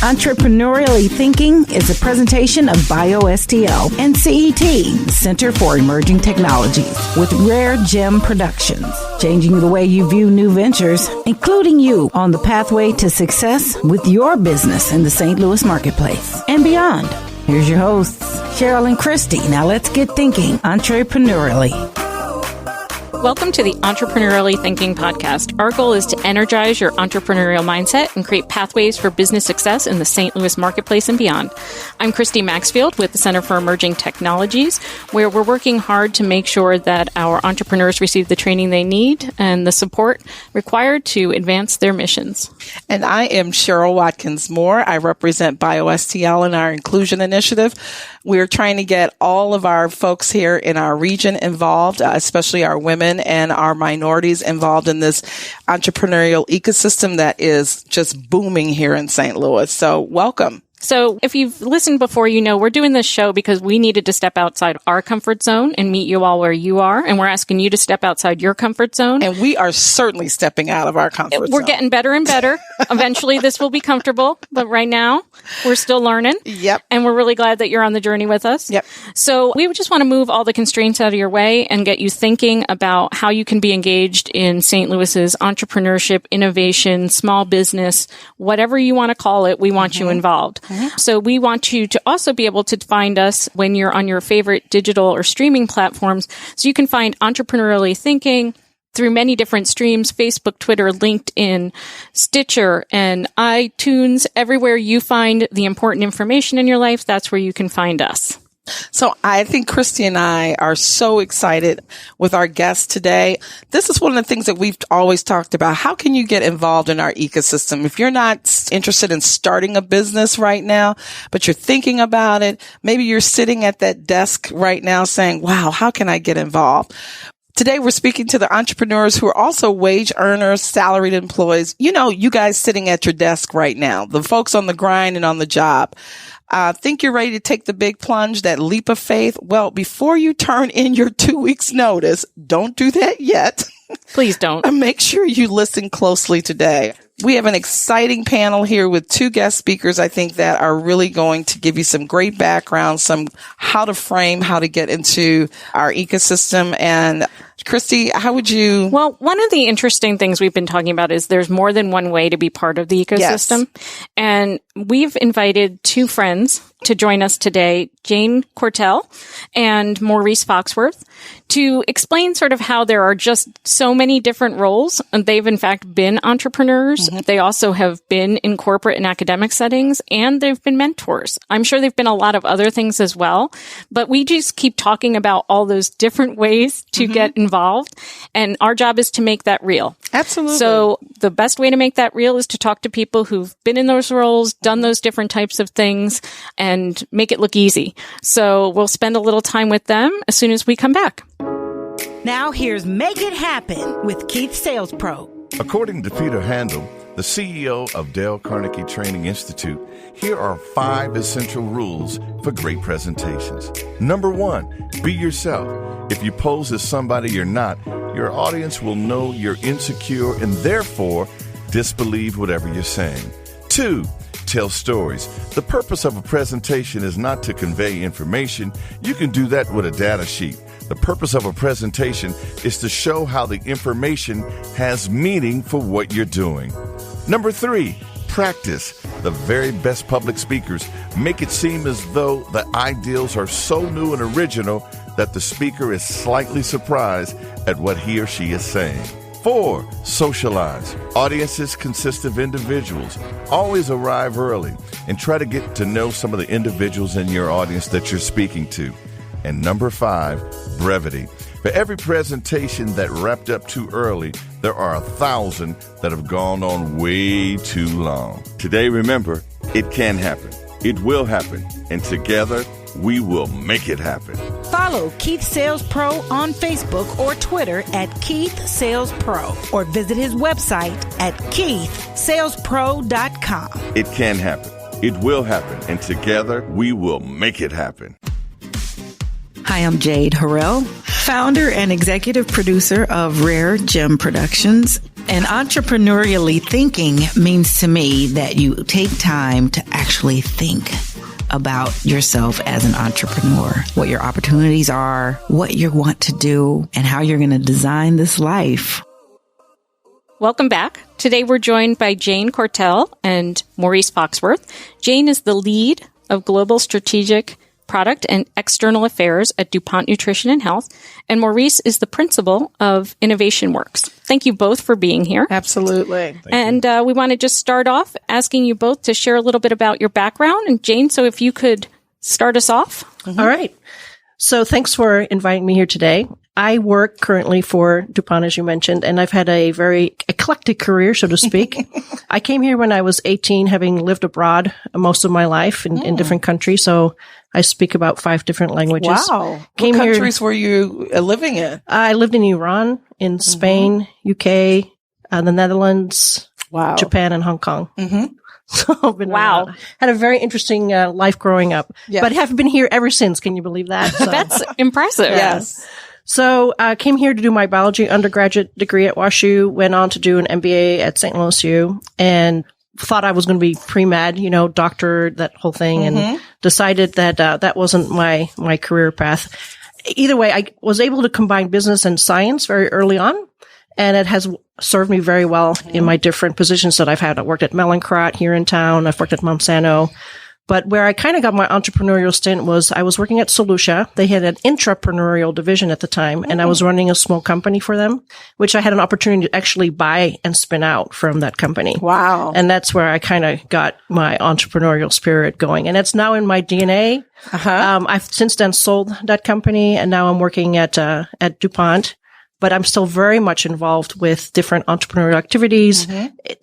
Entrepreneurially Thinking is a presentation of BioSTL and CET, Center for Emerging Technologies, with Rare Gem Productions, changing the way you view new ventures, including you on the pathway to success with your business in the St. Louis marketplace and beyond. Here's your hosts, Cheryl and Christy. Now let's get thinking entrepreneurially. Welcome to the Entrepreneurially Thinking podcast. Our goal is to energize your entrepreneurial mindset and create pathways for business success in the St. Louis marketplace and beyond. I'm Christy Maxfield with the Center for Emerging Technologies, where we're working hard to make sure that our entrepreneurs receive the training they need and the support required to advance their missions. And I am Cheryl Watkins-Moore. I represent BioSTL in our inclusion initiative. We're trying to get all of our folks here in our region involved, especially our women and our minorities involved in this entrepreneurial ecosystem that is just booming here in St. Louis. So welcome. So if you've listened before, you know we're doing this show because we needed to step outside our comfort zone and meet you all where you are. And we're asking you to step outside your comfort zone. And we are certainly stepping out of our comfort zone. We're getting better and better. Eventually this will be comfortable. But right now we're still learning. Yep. And we're really glad that you're on the journey with us. Yep. So we just want to move all the constraints out of your way and get you thinking about how you can be engaged in St. Louis's entrepreneurship, innovation, small business, whatever you want to call it. We want you involved. So we want you to also be able to find us when you're on your favorite digital or streaming platforms. So you can find Entrepreneurially Thinking through many different streams: Facebook, Twitter, LinkedIn, Stitcher, and iTunes. Everywhere you find the important information in your life, that's where you can find us. So I think Christy and I are so excited with our guest today. This is one of the things that we've always talked about. How can you get involved in our ecosystem? If you're not interested in starting a business right now, but you're thinking about it, maybe you're sitting at that desk right now saying, wow, how can I get involved? Today, we're speaking to the entrepreneurs who are also wage earners, salaried employees. You know, you guys sitting at your desk right now, the folks on the grind and on the job. Think you're ready to take the big plunge, that leap of faith? Well, before you turn in your 2 weeks notice, don't do that yet. Please don't. And make sure you listen closely today. We have an exciting panel here with two guest speakers, I think, that are really going to give you some great background, some how to frame, how to get into our ecosystem. And Christy, how would you? Well, one of the interesting things we've been talking about is there's more than one way to be part of the ecosystem. Yes. And we've invited two friends to join us today, Jane Quartel and Maurice Foxworth, to explain sort of how there are just so many different roles. And they've in fact been entrepreneurs. Mm-hmm. They also have been in corporate and academic settings, and they've been mentors. I'm sure they've been a lot of other things as well, but we just keep talking about all those different ways to get involved. And our job is to make that real. Absolutely. So the best way to make that real is to talk to people who've been in those roles, done those different types of things, and make it look easy. So we'll spend a little time with them as soon as we come back. Now here's Make It Happen with Keith Sales Pro. According to Peter Handel, the CEO of Dale Carnegie Training Institute, here are 5 essential rules for great presentations. Number 1, be yourself. If you pose as somebody you're not, your audience will know you're insecure and therefore disbelieve whatever you're saying. 2, tell stories. The purpose of a presentation is not to convey information. You can do that with a data sheet. The purpose of a presentation is to show how the information has meaning for what you're doing. Number 3, practice. The very best public speakers make it seem as though the ideals are so new and original that the speaker is slightly surprised at what he or she is saying. 4, socialize. Audiences consist of individuals. Always arrive early and try to get to know some of the individuals in your audience that you're speaking to. And number 5, brevity. For every presentation that wrapped up too early, there are 1,000 that have gone on way too long. Today, remember, it can happen. It will happen. And together, we will make it happen. Follow Keith Sales Pro on Facebook or Twitter at Keith Sales Pro, or visit his website at keithsalespro.com. It can happen. It will happen. And together, we will make it happen. Hi, I'm Jade Harrell, founder and executive producer of Rare Gem Productions. And entrepreneurially thinking means to me that you take time to actually think about yourself as an entrepreneur, what your opportunities are, what you want to do, and how you're going to design this life. Welcome back. Today we're joined by Jane Quartel and Maurice Foxworth. Jane is the lead of Global Strategic Product and External Affairs at DuPont Nutrition and Health, and Maurice is the principal of Innovation Works. Thank you both for being here. Absolutely. And we want to just start off asking you both to share a little bit about your background. And Jane, so if you could start us off. Mm-hmm. All right. So thanks for inviting me here today. I work currently for DuPont, as you mentioned, and I've had a very eclectic career, so to speak. I came here when I was 18, having lived abroad most of my life in different countries. So I speak about 5 different languages. Wow. What countries were you living in? I lived in Iran, in Spain, UK, the Netherlands, Japan, and Hong Kong. Mm-hmm. So I've been had a very interesting life growing up, but have been here ever since. Can you believe that? So. That's impressive. Yes. So I came here to do my biology undergraduate degree at WashU, went on to do an MBA at St. Louis U, and thought I was going to be pre-med, doctor, that whole thing, and decided that that wasn't my career path. Either way, I was able to combine business and science very early on, and it has served me very well in my different positions that I've had. I worked at Mallinckrodt here in town. I've worked at Monsanto. But where I kind of got my entrepreneurial stint was I was working at Solutia. They had an intrapreneurial division at the time, and I was running a small company for them, which I had an opportunity to actually buy and spin out from that company. Wow. And that's where I kind of got my entrepreneurial spirit going. And it's now in my DNA. I've since then sold that company, and now I'm working at DuPont. But I'm still very much involved with different entrepreneurial activities.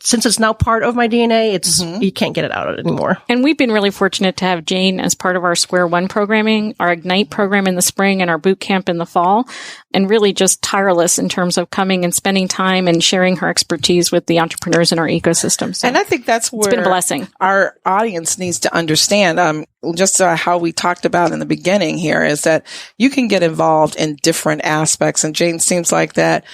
Since it's now part of my DNA, you can't get it out anymore. And we've been really fortunate to have Jane as part of our Square One programming, our Ignite program in the spring and our boot camp in the fall, and really just tireless in terms of coming and spending time and sharing her expertise with the entrepreneurs in our ecosystem. So and I think that's where it's been a blessing. Our audience needs to understand, just how we talked about in the beginning here, is that you can get involved in different aspects. And Jane seems like that.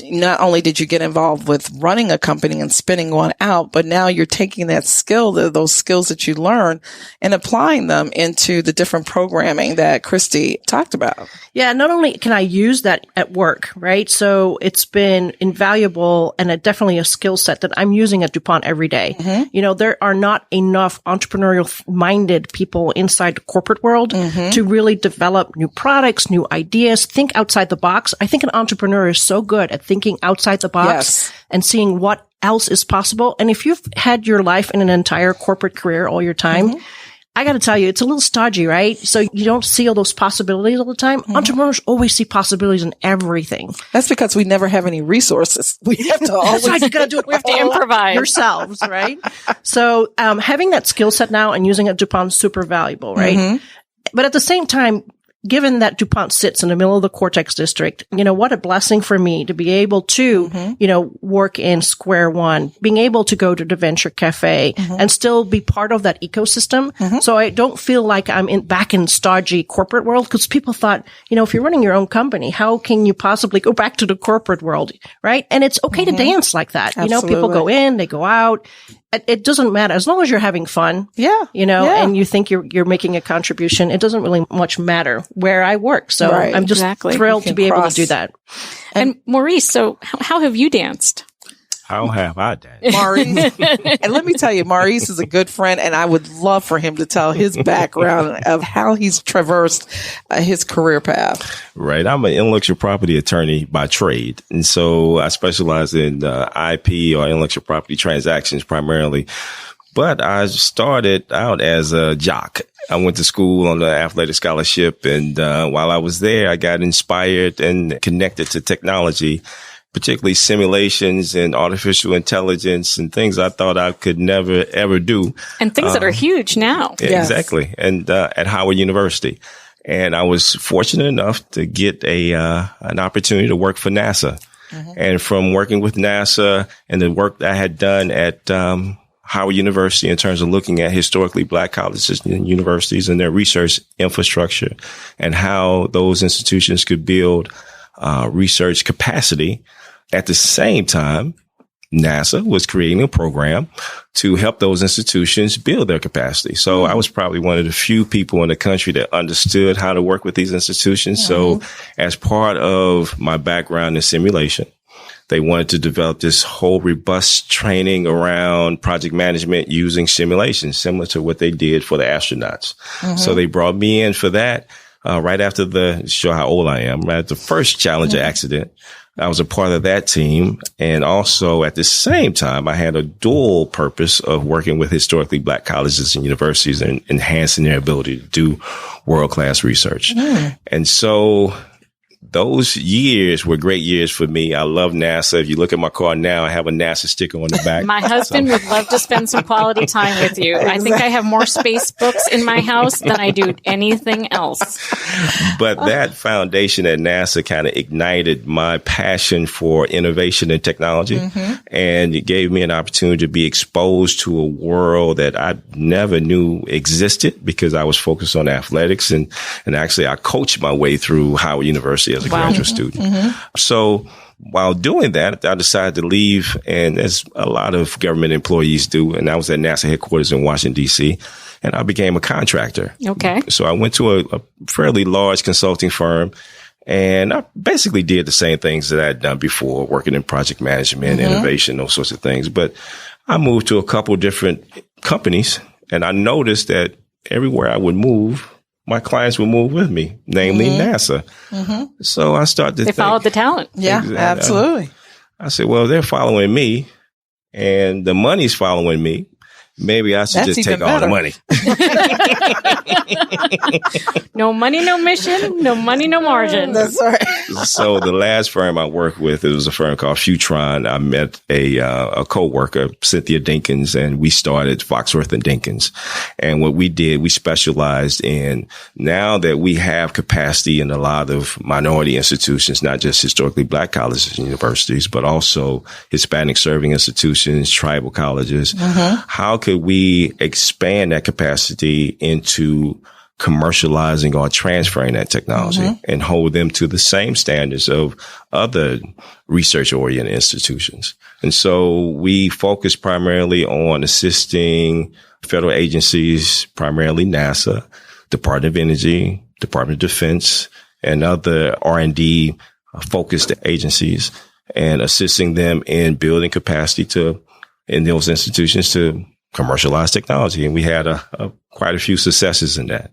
Not only did you get involved with running a company and spinning one out, but now you're taking that skill, those skills that you learn, and applying them into the different programming that Christy talked about. Yeah, not only can I use that at work, right? So it's been invaluable and definitely a skill set that I'm using at DuPont every day. There are not enough entrepreneurial-minded people inside the corporate world to really develop new products, new ideas, think outside the box. I think an entrepreneur is so good at thinking outside the box and seeing what else is possible. And if you've had your life in an entire corporate career all your time, I got to tell you, it's a little stodgy, right? So you don't see all those possibilities all the time. Entrepreneurs always see possibilities in everything. That's because we never have any resources. We have to always. That's right. You got to do it. We have to improvise yourselves, right? So having that skill set now and using it at DuPont is super valuable, right? But at the same time, given that DuPont sits in the middle of the Cortex district, what a blessing for me to be able to, work in Square One, being able to go to the Venture Cafe and still be part of that ecosystem. So I don't feel like I'm back in stodgy corporate world, because people thought, if you're running your own company, how can you possibly go back to the corporate world, right? And it's okay to dance like that. Absolutely. People go in, they go out. It doesn't matter as long as you're having fun. And you think you're making a contribution. It doesn't really much matter where I work. So I'm just thrilled to be able to do that. And Maurice, so how have you danced? How have I danced? Maurice, and let me tell you, Maurice is a good friend, and I would love for him to tell his background of how he's traversed his career path. Right. I'm an intellectual property attorney by trade. And so I specialize in IP or intellectual property transactions primarily. But I started out as a jock. I went to school on the athletic scholarship. And while I was there, I got inspired and connected to technology, particularly simulations and artificial intelligence and things I thought I could never, ever do. And things that are huge now. Yes. Exactly. And at Howard University. And I was fortunate enough to get an opportunity to work for NASA. And from working with NASA and the work that I had done at Howard University in terms of looking at historically Black colleges and universities and their research infrastructure and how those institutions could build research capacity. At the same time, NASA was creating a program to help those institutions build their capacity. So I was probably one of the few people in the country that understood how to work with these institutions. So as part of my background in simulation, they wanted to develop this whole robust training around project management using simulation, similar to what they did for the astronauts. So they brought me in for that. Right after show how old I am, right at the first Challenger accident, I was a part of that team. And also at the same time, I had a dual purpose of working with historically Black colleges and universities and enhancing their ability to do world-class research. And so those years were great years for me. I love NASA. If you look at my car now, I have a NASA sticker on the back. My husband would love to spend some quality time with you. I think I have more space books in my house than I do anything else. But that foundation at NASA kind of ignited my passion for innovation and technology. And it gave me an opportunity to be exposed to a world that I never knew existed because I was focused on athletics. And actually, I coached my way through Howard University as a graduate student. So while doing that, I decided to leave, and as a lot of government employees do, and I was at NASA headquarters in Washington, D.C., and I became a contractor. Okay. So I went to a fairly large consulting firm, and I basically did the same things that I had done before, working in project management, innovation, those sorts of things. But I moved to a couple different companies, and I noticed that everywhere I would move, my clients would move with me, namely NASA. So I started to think. They followed the talent. Yeah, absolutely. I said, well, they're following me and the money's following me. Maybe I should just take all the money. No money, no mission. No money, no margin. That's right. So the last firm I worked with, it was a firm called Futron. I met a co-worker, Cynthia Dinkins, and we started Foxworth and Dinkins. And what we did, we specialized in, now that we have capacity in a lot of minority institutions, not just historically Black colleges and universities, but also Hispanic serving institutions, tribal colleges. How could we expand that capacity into commercializing or transferring that technology and hold them to the same standards of other research-oriented institutions? And so we focus primarily on assisting federal agencies, primarily NASA, Department of Energy, Department of Defense, and other R&D focused agencies, and assisting them in building capacity in those institutions to commercialize technology. And we had quite a few successes in that.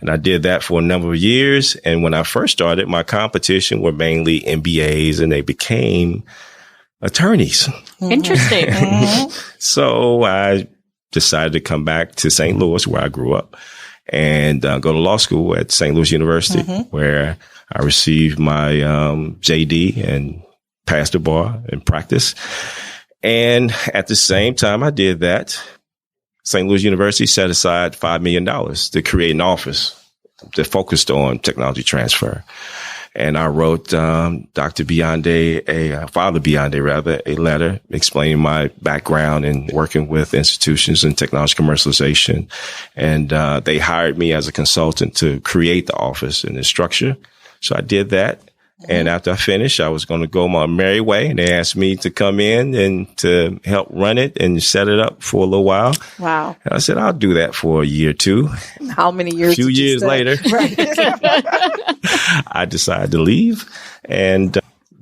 And I did that for a number of years. And when I first started, my competition were mainly MBAs, and they became attorneys. Interesting. So I decided to come back to St. Louis, where I grew up, and go to law school at St. Louis University, where I received my JD and passed the bar in practice. And at the same time I did that, St. Louis University set aside $5 million to create an office that focused on technology transfer. And I wrote Dr. Bionde, Father Bionde, rather, a letter explaining my background in working with institutions in technology commercialization. And they hired me as a consultant to create the office and the structure. So I did that. And after I finished, I was going to go my merry way. And they asked me to come in and to help run it and set it up for a little while. Wow. And I said, I'll do that for a year or two. How many years? A few years later, I decided to leave. And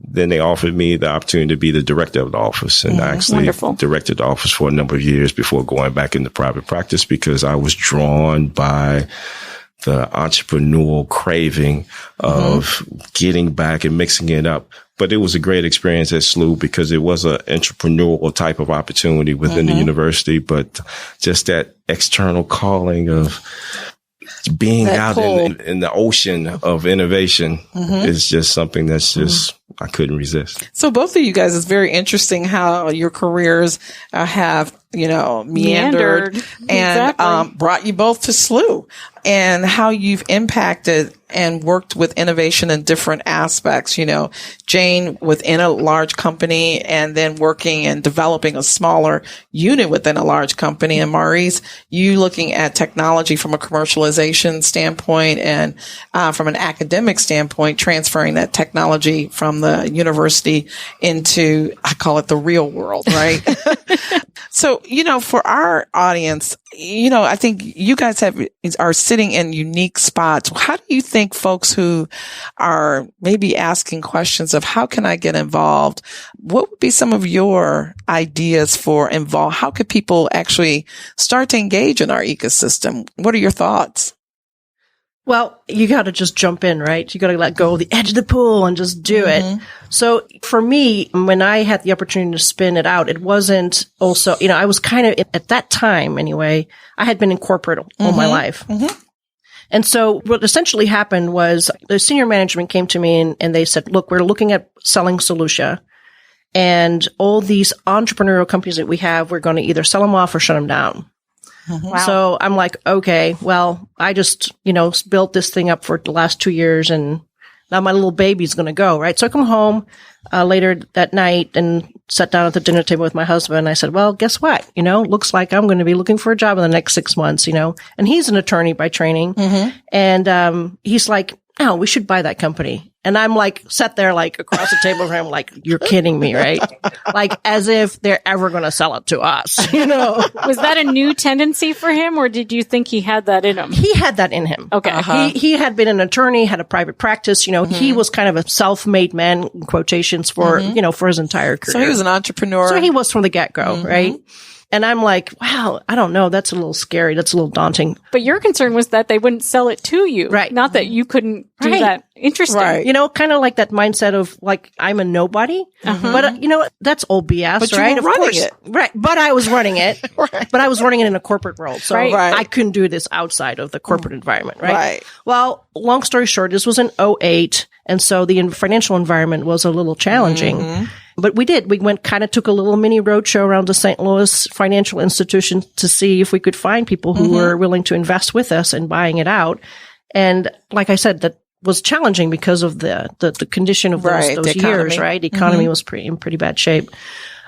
then they offered me the opportunity to be the director of the office. And I actually directed the office for a number of years before going back into private practice, because I was drawn by the entrepreneurial craving of getting back and mixing it up. But it was a great experience at SLU because it was an entrepreneurial type of opportunity within the university, but just that external calling of being that out in the ocean of innovation is just something that's just, I couldn't resist. So both of you guys, it's very interesting how your careers have, meandered and brought you both to SLU, and how you've impacted and worked with innovation in different aspects. Jane within a large company, and then working and developing a smaller unit within a large company. And Maurice, you looking at technology from a commercialization standpoint and from an academic standpoint, transferring that technology from from the university into, I call it the real world, right? So, for our audience, I think you guys are sitting in unique spots. How do you think folks who are maybe asking questions of how can I get involved? What would be some of your ideas for involved? How could people actually start to engage in our ecosystem? What are your thoughts? Well, you got to just jump in, right? You got to let go of the edge of the pool and just do it. So for me, when I had the opportunity to spin it out, it wasn't also, I was kind of, at that time anyway, I had been in corporate all my life. And so what essentially happened was the senior management came to me and they said, look, we're looking at selling Solutia, and all these entrepreneurial companies that we have, we're going to either sell them off or shut them down. Wow. So I'm like, okay, well, I just, built this thing up for the last 2 years and now my little baby's going to go, right? So I come home later that night and sat down at the dinner table with my husband. And I said, well, guess what? Looks like I'm going to be looking for a job in the next 6 months, and he's an attorney by training. And he's like, oh, we should buy that company. And I'm like, sat there like across the table from him, like, you're kidding me, right? Like as if they're ever going to sell it to us, Was that a new tendency for him, or did you think he had that in him? He had that in him. Okay. He had been an attorney, had a private practice, he was kind of a self-made man, in quotations, for, for his entire career. So he was an entrepreneur. So he was from the get-go, right? And I'm like, wow, I don't know. That's a little scary. That's a little daunting. But your concern was that they wouldn't sell it to you. Right. Not that you couldn't do that. Interesting. Right. Kind of like that mindset of like, I'm a nobody. But, that's old BS, but right? You were running it. Right. But I was running it. But I was running it in a corporate world. So I couldn't do this outside of the corporate environment, right? Well, long story short, this was in 2008. And so the financial environment was a little challenging. But we took a little mini roadshow around the St. Louis financial institution to see if we could find people who were willing to invest with us in buying it out. And like I said, that was challenging because of the condition of those years, right? The economy was in pretty bad shape.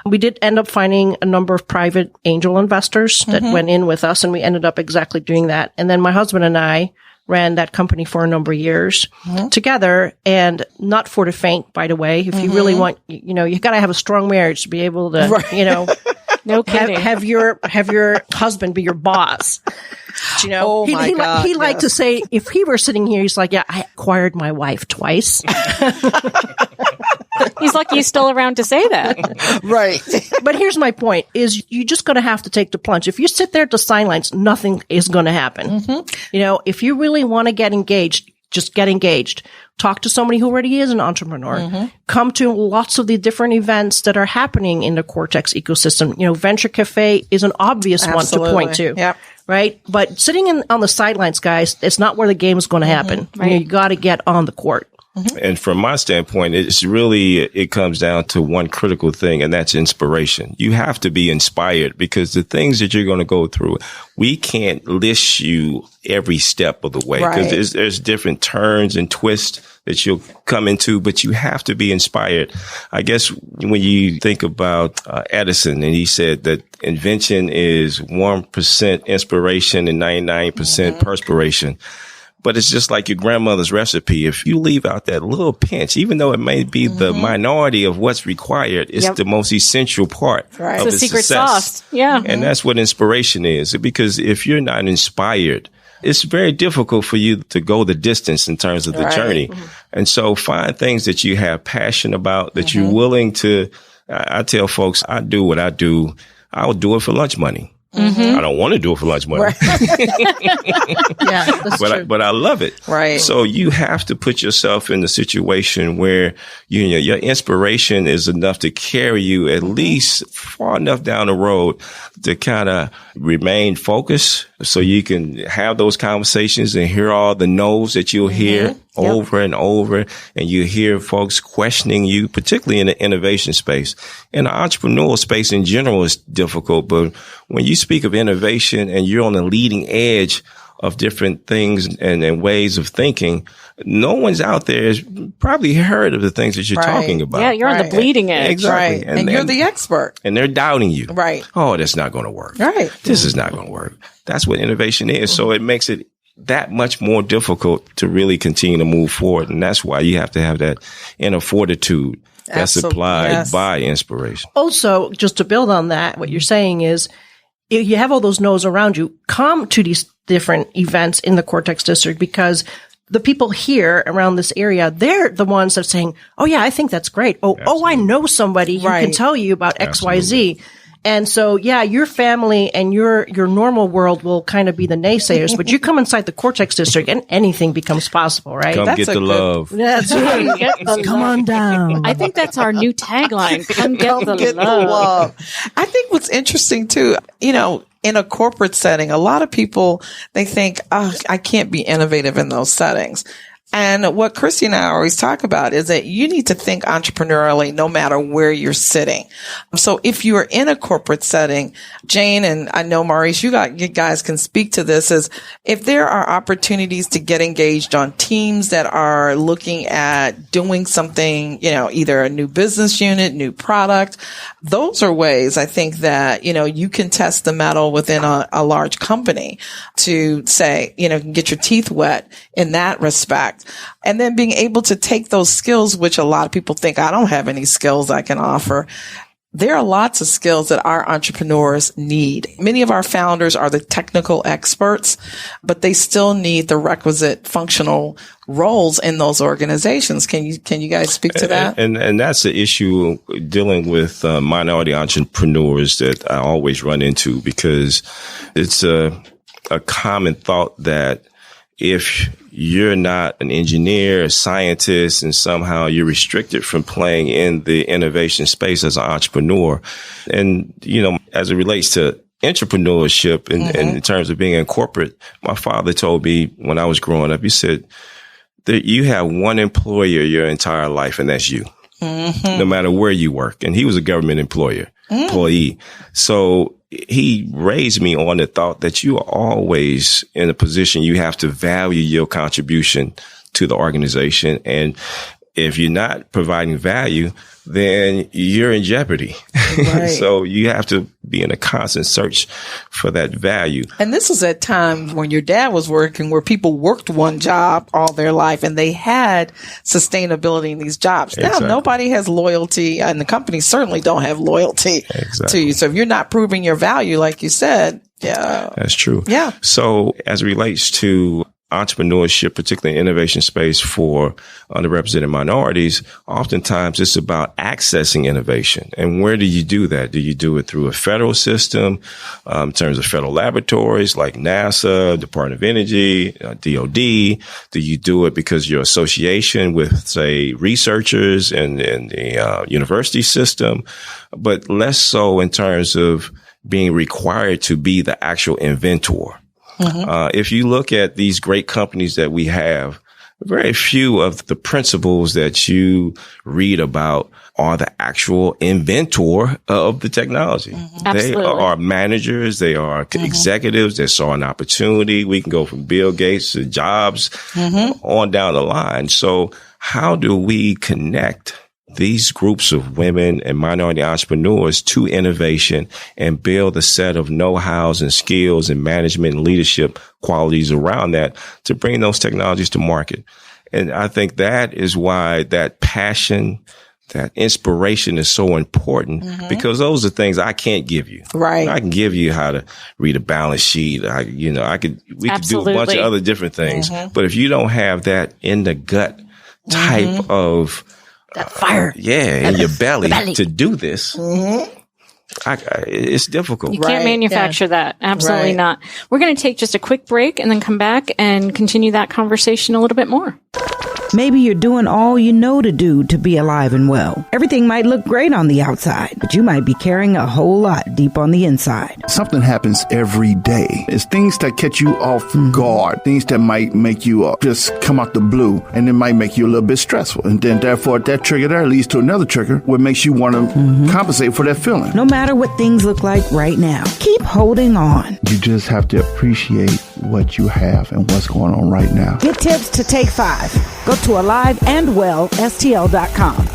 We did end up finding a number of private angel investors that went in with us, and we ended up exactly doing that. And then my husband and I ran that company for a number of years together, and not for the faint, by the way. If you really want, you got to have a strong marriage to be able to, no kidding. have your husband be your boss. Oh my God, he liked to say, if he were sitting here, he's like, yeah, I acquired my wife twice. He's lucky he's still around to say that. Right. But here's my point, is you're just going to have to take the plunge. If you sit there at the sidelines, nothing is going to happen. If you really want to get engaged, just get engaged. Talk to somebody who already is an entrepreneur. Come to lots of the different events that are happening in the Cortex ecosystem. Venture Cafe is an obvious one to point to. Yep. Right? But sitting on the sidelines, guys, it's not where the game is going to happen. You got to get on the court. And from my standpoint, it comes down to one critical thing, and that's inspiration. You have to be inspired, because the things that you're going to go through, we can't list you every step of the way, because there's different turns and twists that you'll come into, but you have to be inspired. I guess when you think about Edison, and he said that invention is 1% inspiration and 99% perspiration. But it's just like your grandmother's recipe. If you leave out that little pinch, even though it may be the minority of what's required, it's the most essential part of it's the the secret success. Sauce. Yeah. And that's what inspiration is. Because if you're not inspired, it's very difficult for you to go the distance in terms of the journey. And so find things that you have passion about, that you're willing to. I tell folks, I do what I do. I will do it for lunch money. I don't want to do it for lunch money. But I love it. Right. So you have to put yourself in the situation where your inspiration is enough to carry you at least far enough down the road to kind of remain focused, so you can have those conversations and hear all the no's that you'll hear over and over. And you hear folks questioning you, particularly in the innovation space. And the entrepreneurial space in general is difficult. But when you speak of innovation and you're on the leading edge of different things and ways of thinking, no one's out there has probably heard of the things that you're talking about. Yeah, you're on the bleeding edge. Exactly. Right. And you're the expert. And they're doubting you. Right. Oh, that's not going to work. Right. This is not going to work. That's what innovation is. So it makes it that much more difficult to really continue to move forward. And that's why you have to have that inner fortitude that's supplied by inspiration. Also, just to build on that, what you're saying is, if you have all those no's around you, come to these different events in the Cortex district, because the people here around this area, they're the ones that are saying, oh yeah, I think that's great. Oh, I know somebody who can tell you about XYZ. And so, yeah, your family and your normal world will kind of be the naysayers, but you come inside the Cortex district and anything becomes possible, right? Come get the love. That's right. Come on down. I think that's our new tagline. Come get the love. I think what's interesting too, in a corporate setting, a lot of people, they think, I can't be innovative in those settings. And what Christy and I always talk about is that you need to think entrepreneurially no matter where you're sitting. So if you are in a corporate setting, Jane, and I know Maurice, you guys can speak to this, is if there are opportunities to get engaged on teams that are looking at doing something, either a new business unit, new product, those are ways I think that, you can test the mettle within a large company to say, get your teeth wet in that respect. And then being able to take those skills, which a lot of people think I don't have any skills I can offer. There are lots of skills that our entrepreneurs need. Many of our founders are the technical experts, but they still need the requisite functional roles in those organizations. Can you guys speak to that? And that's the issue dealing with minority entrepreneurs that I always run into, because it's a common thought that if you're not an engineer, a scientist, and somehow you're restricted from playing in the innovation space as an entrepreneur. And, as it relates to entrepreneurship and in terms of being in corporate, my father told me when I was growing up, he said that you have one employer your entire life, and that's you, no matter where you work. And he was a government employee. So he raised me on the thought that you are always in a position you have to value your contribution to the organization. And if you're not providing value, then you're in jeopardy. Right. So you have to be in a constant search for that value. And this was at times when your dad was working, where people worked one job all their life and they had sustainability in these jobs. Exactly. Now nobody has loyalty, and the companies certainly don't have loyalty to you. So if you're not proving your value, like you said, yeah. That's true. Yeah. So as it relates to entrepreneurship, particularly in innovation space for underrepresented minorities, oftentimes it's about accessing innovation. And where do you do that? Do you do it through a federal system, in terms of federal laboratories like NASA, Department of Energy, DOD? Do you do it because your association with, say, researchers in the university system, but less so in terms of being required to be the actual inventor? If you look at these great companies that we have, very few of the principles that you read about are the actual inventor of the technology. They are managers. They are executives that saw an opportunity. We can go from Bill Gates to Jobs on down the line. So how do we connect these groups of women and minority entrepreneurs to innovation and build a set of know-hows and skills and management and leadership qualities around that to bring those technologies to market? And I think that is why that passion, that inspiration is so important, because those are things I can't give you. Right. I can give you how to read a balance sheet. We could do a bunch of other different things. But if you don't have that in the gut type of that fire. In your belly to do this. It's difficult. You can't manufacture that. Absolutely not. We're going to take just a quick break and then come back and continue that conversation a little bit more. Maybe you're doing all you know to do to be alive and well. Everything might look great on the outside, but you might be carrying a whole lot deep on the inside. Something happens every day. It's things that catch you off guard, things that might make you just come out the blue, and it might make you a little bit stressful. And then therefore that trigger there leads to another trigger, what makes you want to compensate for that feeling. No matter what things look like right now, keep holding on. You just have to appreciate what you have and what's going on right now. Get tips to take 5. Go to aliveandwellstl.com.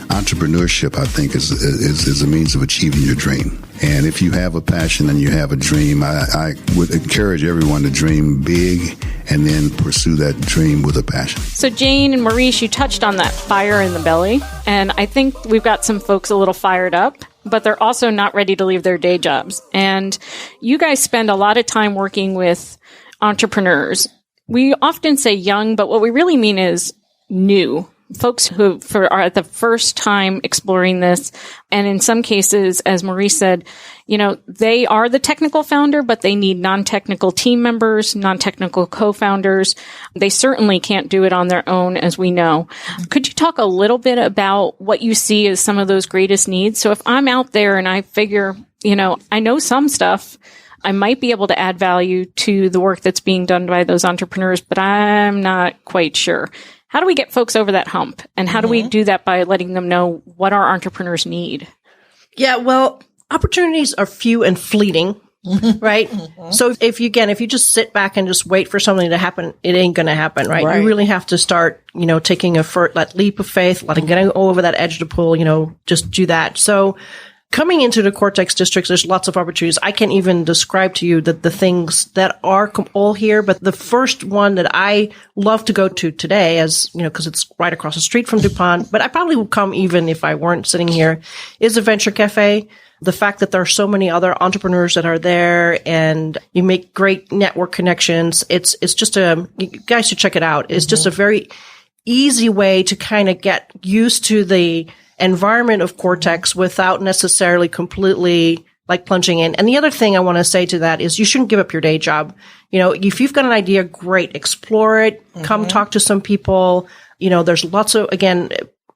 entrepreneurship, I think, is a means of achieving your dream. And if you have a passion and you have a dream, I would encourage everyone to dream big and then pursue that dream with a passion. So Jane and Maurice, you touched on that fire in the belly. And I think we've got some folks a little fired up, but they're also not ready to leave their day jobs. And you guys spend a lot of time working with entrepreneurs. We often say young, but what we really mean is new. Folks who are at the first time exploring this. And in some cases, as Maurice said, they are the technical founder, but they need non-technical team members, non-technical co-founders. They certainly can't do it on their own, as we know. Could you talk a little bit about what you see as some of those greatest needs? So if I'm out there and I figure, I know some stuff, I might be able to add value to the work that's being done by those entrepreneurs, but I'm not quite sure. How do we get folks over that hump? And how do we do that by letting them know what our entrepreneurs need? Yeah, well, opportunities are few and fleeting, right? So if you just sit back and just wait for something to happen, it ain't going to happen, right? You really have to start, taking that leap of faith, getting over that edge to pull, just do that. So coming into the Cortex districts, there's lots of opportunities. I can't even describe to you the things that are all here, but the first one that I love to go to today, as because it's right across the street from DuPont, but I probably would come even if I weren't sitting here, is a venture cafe. The fact that there are so many other entrepreneurs that are there and you make great network connections. It's just you guys should check it out. It's just a very easy way to kind of get used to the environment of Cortex without necessarily completely plunging in. And the other thing I want to say to that is you shouldn't give up your day job. If you've got an idea, great, explore it, come talk to some people. There's lots of, again,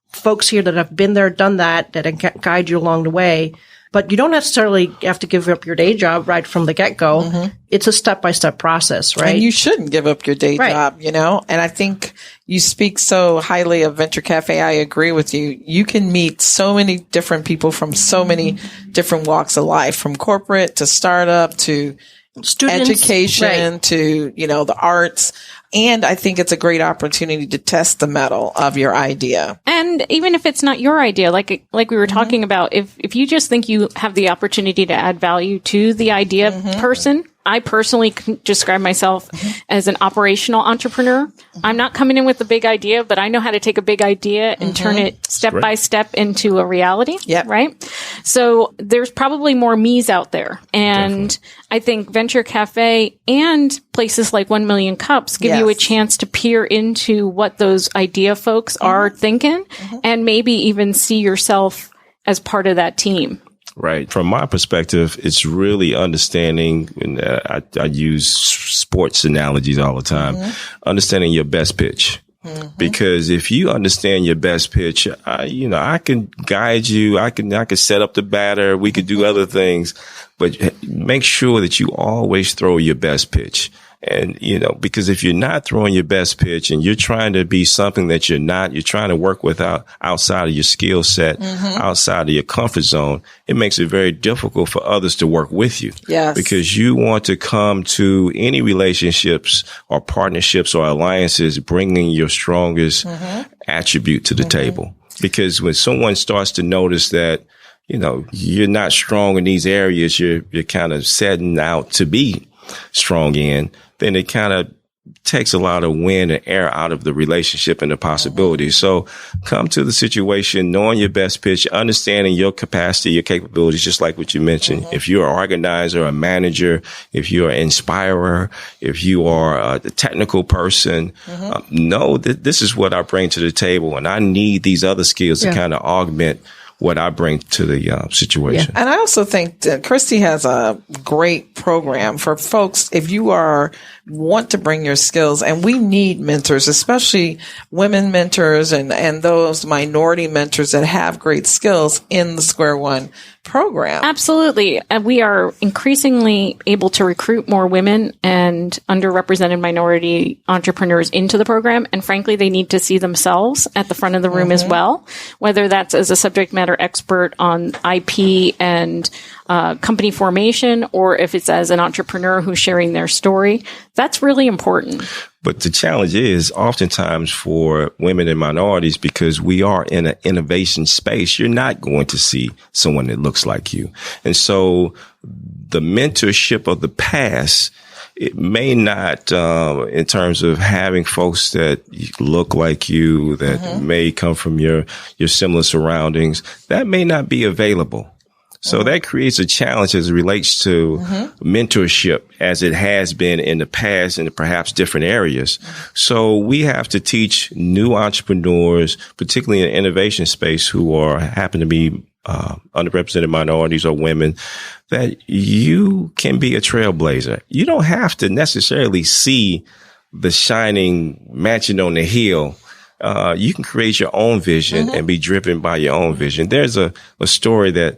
folks here that have been there, done that can guide you along the way. But you don't necessarily have to give up your day job right from the get-go. It's a step-by-step process, right? And you shouldn't give up your day job, And I think you speak so highly of Venture Cafe. I agree with you. You can meet so many different people from so many different walks of life, from corporate to startup to students, education to, the arts. And I think it's a great opportunity to test the mettle of your idea. And even if it's not your idea, like we were talking about, if you just think you have the opportunity to add value to the idea person, I personally describe myself as an operational entrepreneur. I'm not coming in with a big idea, but I know how to take a big idea and turn it step by step into a reality. Right? So there's probably more me's out there. And I think Venture Cafe and places like 1 Million Cups give you a chance to peer into what those idea folks are thinking and maybe even see yourself as part of that team. Right. From my perspective, it's really understanding, and I use sports analogies all the time, understanding your best pitch. Because if you understand your best pitch, I can guide you. I can set up the batter. We could do other things, but make sure that you always throw your best pitch. And, because if you're not throwing your best pitch and you're trying to be something that you're not, you're trying to work outside of your skill set, outside of your comfort zone, it makes it very difficult for others to work with you. Yes. Because you want to come to any relationships or partnerships or alliances bringing your strongest attribute to the table. Because when someone starts to notice that, you're not strong in these areas, you're kind of setting out to be strong in, then it kind of takes a lot of wind and air out of the relationship and the possibilities. So come to the situation knowing your best pitch, understanding your capacity, your capabilities, just like what you mentioned. If you're an organizer, a manager, if you're an inspirer, if you are a technical person, know that this is what I bring to the table, and I need these other skills to kind of augment what I bring to the situation. And I also think that Christy has a great program for folks. If you want to bring your skills, and we need mentors, especially women mentors and those minority mentors that have great skills in the Square One program. Absolutely. And we are increasingly able to recruit more women and underrepresented minority entrepreneurs into the program. And frankly, they need to see themselves at the front of the room as well, whether that's as a subject matter expert on IP and company formation or if it's as an entrepreneur who's sharing their story. That's really important. But the challenge is oftentimes for women and minorities, because we are in an innovation space, you're not going to see someone that looks like you. And so the mentorship of the past, it may not, in terms of having folks that look like you, that may come from your similar surroundings, that may not be available. So that creates a challenge as it relates to mentorship as it has been in the past in perhaps different areas. So we have to teach new entrepreneurs, particularly in the innovation space, who happen to be underrepresented minorities or women, that you can be a trailblazer. You don't have to necessarily see the shining mansion on the hill. You can create your own vision and be driven by your own vision. There's a story that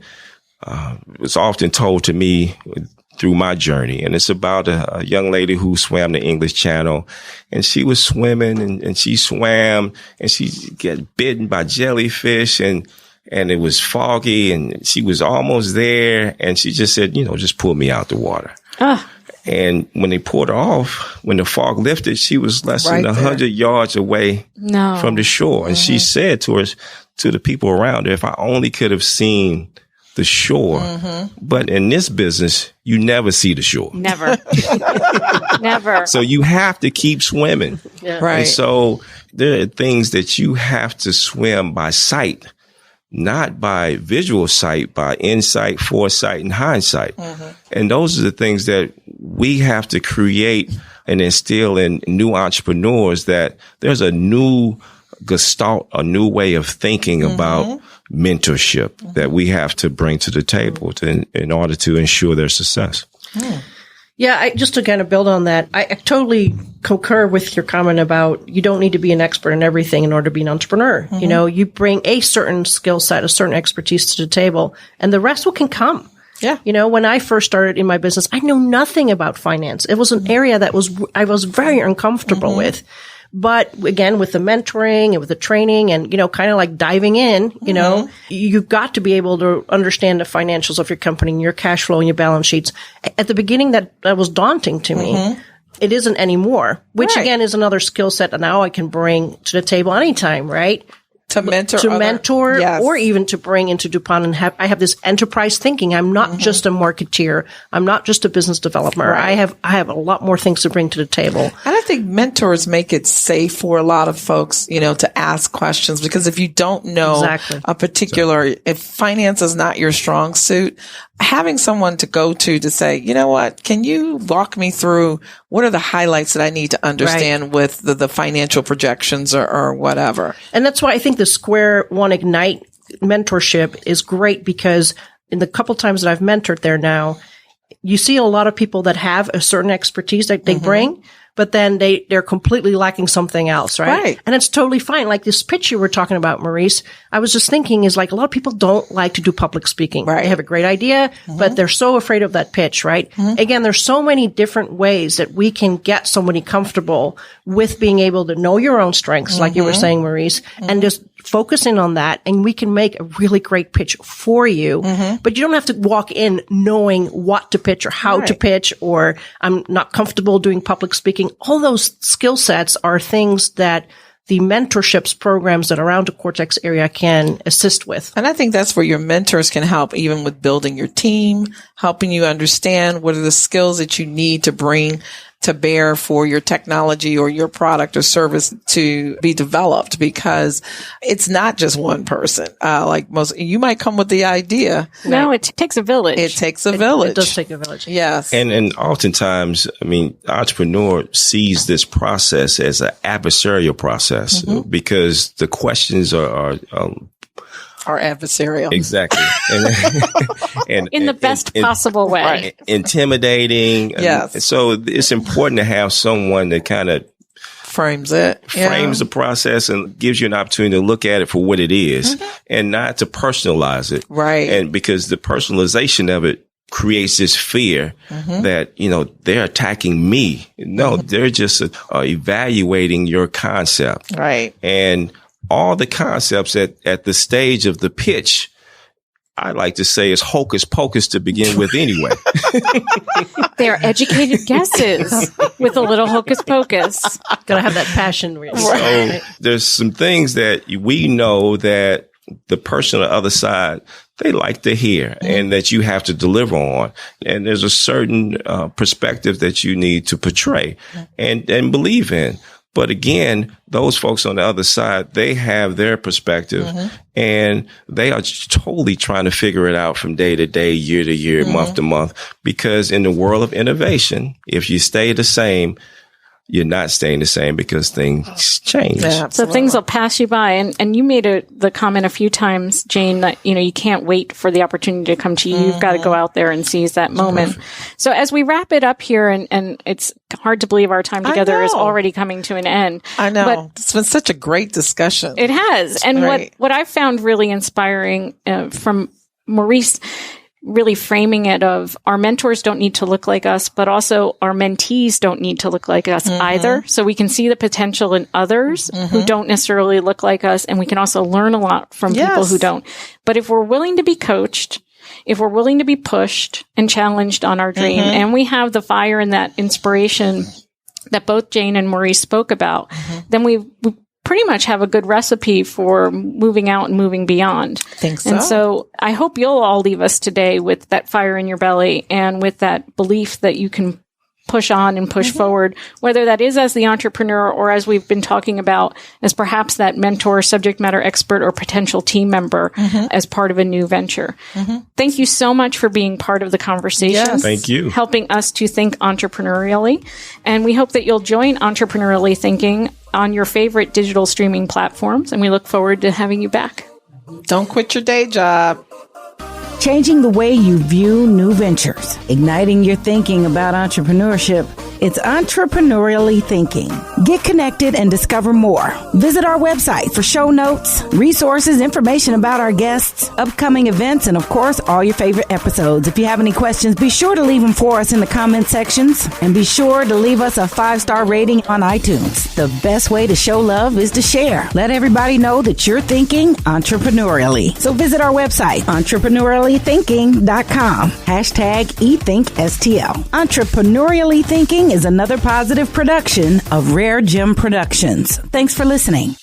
was often told to me through my journey. And it's about a young lady who swam the English Channel, and she was swimming and she swam and she got bitten by jellyfish and it was foggy and she was almost there. And she just said, just pull me out the water. And when they pulled her off, when the fog lifted, she was less than 100 yards away from the shore. And she said to the people around her, if I only could have seen the shore. But in this business, you never see the shore. Never. Never. So you have to keep swimming. Right. And so there are things that you have to swim by sight, not by visual sight, by insight, foresight, and hindsight. And those are the things that we have to create and instill in new entrepreneurs, that there's a new gestalt, a new way of thinking about mentorship that we have to bring to the table in order to ensure their success. Yeah, just to kind of build on that, I totally concur with your comment about you don't need to be an expert in everything in order to be an entrepreneur. You bring a certain skill set, a certain expertise to the table, and the rest can come. Yeah. When I first started in my business, I knew nothing about finance. It was an area that I was very uncomfortable with. But again, with the mentoring and with the training and, kind of like diving in, you've got to be able to understand the financials of your company and your cash flow and your balance sheets. At the beginning, that was daunting to me. It isn't anymore, which again is another skill set that now I can bring to the table anytime, right? To mentor, or even to bring into DuPont and I have this enterprise thinking. I'm not just a marketeer. I'm not just a business developer. Right. I have a lot more things to bring to the table. And I think mentors make it safe for a lot of folks, to ask questions, because if you don't know a particular, if finance is not your strong suit, having someone to go to say, what, can you walk me through what are the highlights that I need to understand with the financial projections or whatever. And that's why I think the Square One Ignite mentorship is great, because in the couple times that I've mentored there now, you see a lot of people that have a certain expertise that they bring, but then they're completely lacking something else, right? And it's totally fine. Like this pitch you were talking about, Maurice, I was just thinking is like a lot of people don't like to do public speaking. They have a great idea, but they're so afraid of that pitch, right? Again, there's so many different ways that we can get somebody comfortable with being able to know your own strengths, like you were saying, Maurice, and just focusing on that. And we can make a really great pitch for you, but you don't have to walk in knowing what to pitch or how to pitch, or I'm not comfortable doing public speaking. All those skill sets are things that the mentorships programs that are around the Cortex area can assist with. And I think that's where your mentors can help, even with building your team, helping you understand what are the skills that you need to bring to bear for your technology or your product or service to be developed, because it's not just one person. You might come with the idea. No, it takes a village. It takes a village. It does take a village. Yes. And oftentimes, the entrepreneur sees this process as an adversarial process, because the questions are adversarial. Exactly. And in the best possible way. Right. Intimidating. Yes. So it's important to have someone that kind of frames the process and gives you an opportunity to look at it for what it is and not to personalize it. Right. And because the personalization of it creates this fear that, they're attacking me. No, they're just evaluating your concept. Right. And all the concepts at the stage of the pitch I like to say is hocus pocus to begin with anyway. They are educated guesses with a little hocus pocus. Gotta have that passion. Really. So there's some things that we know that the person on the other side, they like to hear and that you have to deliver on. And there's a certain perspective that you need to portray and believe in. But again, those folks on the other side, they have their perspective and they are totally trying to figure it out from day to day, year to year, month to month. Because in the world of innovation, if you stay the same, you're not staying the same because things change. Yeah, so things will pass you by. And you made the comment a few times, Jane, that, you can't wait for the opportunity to come to you. You've got to go out there and seize that moment. So as we wrap it up here, and it's hard to believe our time together is already coming to an end. I know. But it's been such a great discussion. It has. It's and great. what I found really inspiring from Maurice, really framing it of our mentors don't need to look like us, but also our mentees don't need to look like us either. So we can see the potential in others who don't necessarily look like us. And we can also learn a lot from people who don't. But if we're willing to be coached, if we're willing to be pushed and challenged on our dream, and we have the fire and that inspiration that both Jane and Maurice spoke about, then we pretty much have a good recipe for moving out and moving beyond. Think so. And so I hope you'll all leave us today with that fire in your belly and with that belief that you can push on and push forward, whether that is as the entrepreneur or as we've been talking about as perhaps that mentor, subject matter expert, or potential team member as part of a new venture. Thank you so much for being part of the conversation. Yes. Thank you. Helping us to think entrepreneurially. And we hope that you'll join Entrepreneurially Thinking on your favorite digital streaming platforms. And we look forward to having you back. Don't quit your day job. Changing the way you view new ventures, igniting your thinking about entrepreneurship. It's Entrepreneurially Thinking. Get connected and discover more. Visit our website for show notes, resources, information about our guests, upcoming events, and of course, all your favorite episodes. If you have any questions, be sure to leave them for us in the comment sections, and be sure to leave us a 5-star rating on iTunes. The best way to show love is to share. Let everybody know that you're thinking entrepreneurially. So visit our website, entrepreneuriallythinking.com. #ETHINKSTL. Entrepreneurially Thinking is another positive production of Rare Gem Productions. Thanks for listening.